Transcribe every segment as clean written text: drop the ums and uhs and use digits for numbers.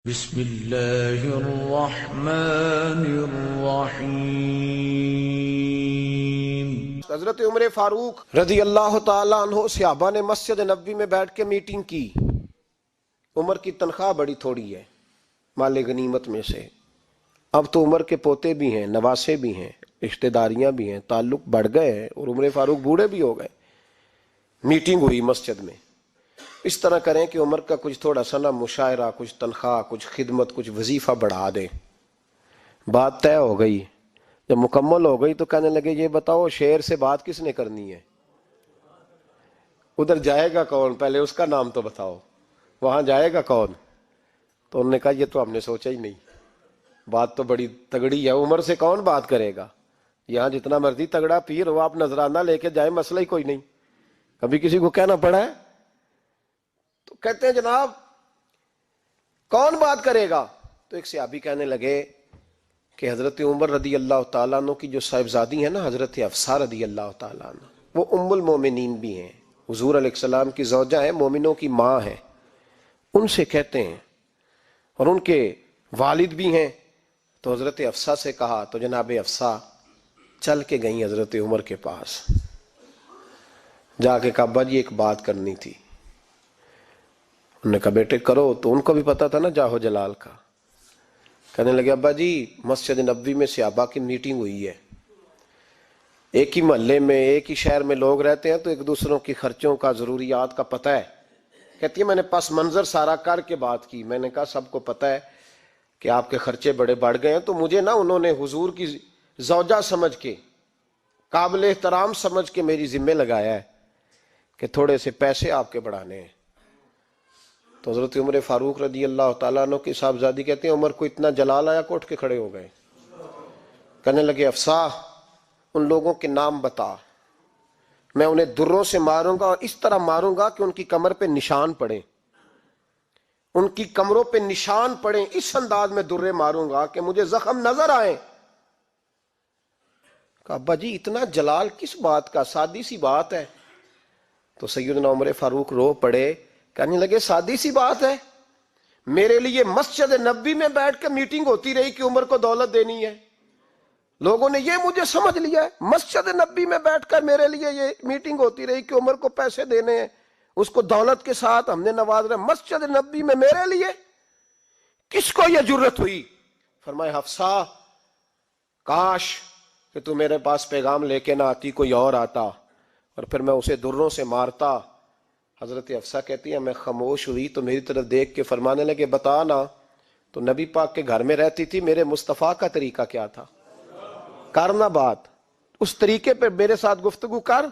بسم اللہ الرحمن الرحیم۔ حضرت عمر فاروق رضی اللہ تعالیٰ عنہ صحابہ نے مسجد نبوی میں بیٹھ کے میٹنگ کی۔ عمر کی تنخواہ بڑی تھوڑی ہے مال غنیمت میں سے، اب تو عمر کے پوتے بھی ہیں، نواسے بھی ہیں، رشتہ داریاں بھی ہیں، تعلق بڑھ گئے ہیں اور عمر فاروق بوڑھے بھی ہو گئے۔ میٹنگ ہوئی مسجد میں، اس طرح کریں کہ عمر کا کچھ تھوڑا سا نا مشاعرہ، کچھ تنخواہ، کچھ خدمت، کچھ وظیفہ بڑھا دیں۔ بات طے ہو گئی، جب مکمل ہو گئی تو کہنے لگے یہ بتاؤ شیر سے بات کس نے کرنی ہے؟ ادھر جائے گا کون؟ پہلے اس کا نام تو بتاؤ، وہاں جائے گا کون؟ تو انہوں نے کہا یہ تو ہم نے سوچا ہی نہیں، بات تو بڑی تگڑی ہے، عمر سے کون بات کرے گا؟ یہاں جتنا مرضی تگڑا پیر ہو، آپ نذرانہ لے کے جائیں، مسئلہ ہی کوئی نہیں، کبھی کسی کو کہنا پڑا ہے؟ تو کہتے ہیں جناب کون بات کرے گا؟ تو ایک صحابی کہنے لگے کہ حضرت عمر رضی اللہ تعالیٰ عنہ کی جو صاحبزادی ہیں نا، حضرت حفصہ رضی اللہ تعالیٰ عنہ، وہ ام المومنین بھی ہیں، حضور علیہ السلام کی زوجہ ہیں، مومنوں کی ماں ہیں، ان سے کہتے ہیں، اور ان کے والد بھی ہیں۔ تو حضرت حفصہ سے کہا تو جناب حفصہ چل کے گئیں حضرت عمر کے پاس، جا کے کہا ابا جی ایک بات کرنی تھی۔ انہوں نے کہا بیٹے کرو، تو ان کو بھی پتا تھا نا جاہو جلال کا۔ کہنے لگے ابا جی مسجد نبوی میں صحابہ کی میٹنگ ہوئی ہے، ایک ہی محلے میں ایک ہی شہر میں لوگ رہتے ہیں تو ایک دوسروں کی خرچوں کا، ضروریات کا پتہ ہے۔ کہتی ہے میں نے پس منظر سارا کر کے بات کی، میں نے کہا سب کو پتہ ہے کہ آپ کے خرچے بڑے بڑھ گئے ہیں، تو مجھے نا انہوں نے حضور کی زوجہ سمجھ کے، قابل احترام سمجھ کے میری ذمہ لگایا ہے کہ تھوڑے سے پیسے آپ کے بڑھانے ہیں۔ تو حضرت عمر فاروق رضی اللہ تعالیٰ عنہ کی صاحبزادی کہتے ہیں عمر کو اتنا جلال آیا کہ اٹھ کے کھڑے ہو گئے، کہنے لگے حفصہ ان لوگوں کے نام بتا، میں انہیں دروں سے ماروں گا اور اس طرح ماروں گا کہ ان کی کمر پہ نشان پڑے، ان کی کمروں پہ نشان پڑے، اس انداز میں درے ماروں گا کہ مجھے زخم نظر آئے۔ کہا ابا جی اتنا جلال کس بات کا، سادی سی بات ہے۔ تو سیدنا عمر فاروق رو پڑے، کہنے لگے سادی سی بات ہے، میرے لیے مسجد نبوی میں بیٹھ کے میٹنگ ہوتی رہی کہ عمر کو دولت دینی ہے، لوگوں نے یہ مجھے سمجھ لیا ہے، مسجد نبوی میں بیٹھ کر میرے لیے یہ میٹنگ ہوتی رہی کہ عمر کو پیسے دینے ہیں، اس کو دولت کے ساتھ ہم نے نواز رہے، مسجد نبوی میں میرے لیے کس کو یہ جرت ہوئی؟ فرمائے حفصہ کاش کہ تو میرے پاس پیغام لے کے نہ آتی، کوئی اور آتا اور پھر میں اسے دروں سے مارتا۔ حضرت حفصہ کہتی ہے میں خاموش ہوئی تو میری طرف دیکھ کے فرمانے لگے بتا نا، تو نبی پاک کے گھر میں رہتی تھی، میرے مصطفیٰ کا طریقہ کیا تھا، کرنا بات اس طریقے پہ میرے ساتھ گفتگو کر۔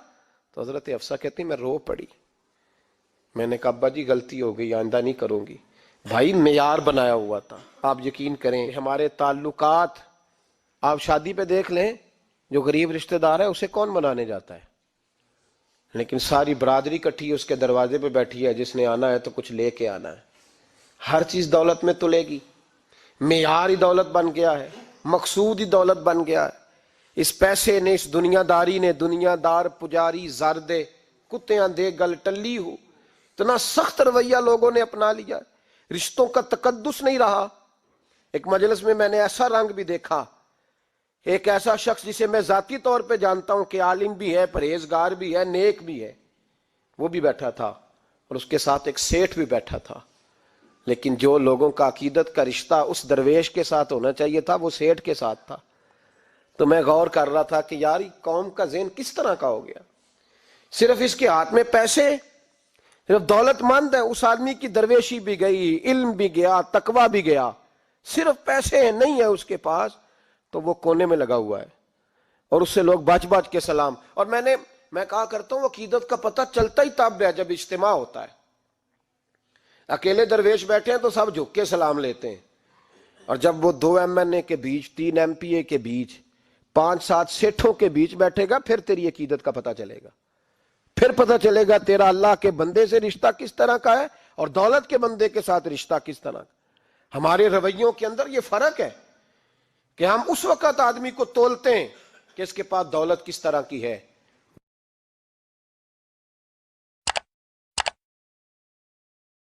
تو حضرت حفصہ کہتی میں رو پڑی، میں نے کہا ابا جی غلطی ہو گئی، آئندہ نہیں کروں گی۔ بھائی معیار بنایا ہوا تھا، آپ یقین کریں ہمارے تعلقات، آپ شادی پہ دیکھ لیں جو غریب رشتہ دار ہے اسے کون بنانے جاتا ہے، لیکن ساری برادری کٹھی اس کے دروازے پہ بیٹھی ہے، جس نے آنا ہے تو کچھ لے کے آنا ہے، ہر چیز دولت میں تلے گی، معیار ہی دولت بن گیا ہے، مقصود ہی دولت بن گیا ہے۔ اس پیسے نے، اس دنیا داری نے، دنیا دار پجاری زردے کتیاں دے گل ٹلی ہو، اتنا سخت رویہ لوگوں نے اپنا لیا، رشتوں کا تقدس نہیں رہا۔ ایک مجلس میں نے ایسا رنگ بھی دیکھا، ایک ایسا شخص جسے میں ذاتی طور پہ جانتا ہوں کہ عالم بھی ہے، پرہیزگار بھی ہے، نیک بھی ہے، وہ بھی بیٹھا تھا اور اس کے ساتھ ایک سیٹھ بھی بیٹھا تھا، لیکن جو لوگوں کا عقیدت کا رشتہ اس درویش کے ساتھ ہونا چاہیے تھا وہ سیٹھ کے ساتھ تھا۔ تو میں غور کر رہا تھا کہ یار قوم کا ذہن کس طرح کا ہو گیا، صرف اس کے ہاتھ میں پیسے، صرف دولت مند ہے، اس آدمی کی درویشی بھی گئی، علم بھی گیا، تقوی بھی گیا، صرف پیسے ہیں نہیں ہے اس کے پاس، تو وہ کونے میں لگا ہوا ہے اور اس سے لوگ بچ بچ کے سلام۔ اور میں کہا کرتا ہوں عقیدت کا پتہ چلتا ہی تب ہے جب اجتماع ہوتا ہے، اکیلے درویش بیٹھے ہیں تو سب جھک کے سلام لیتے ہیں، اور جب وہ 2 MNA کے بیچ، 3 MPA کے بیچ، 5-7 سیٹھوں کے بیچ بیٹھے گا پھر تیری عقیدت کا پتہ چلے گا، پھر پتہ چلے گا تیرا اللہ کے بندے سے رشتہ کس طرح کا ہے اور دولت کے بندے کے ساتھ رشتہ کس طرح کا۔ ہمارے رویوں کے اندر یہ فرق ہے کہ ہم اس وقت آدمی کو تولتے ہیں کہ اس کے پاس دولت کس طرح کی ہے،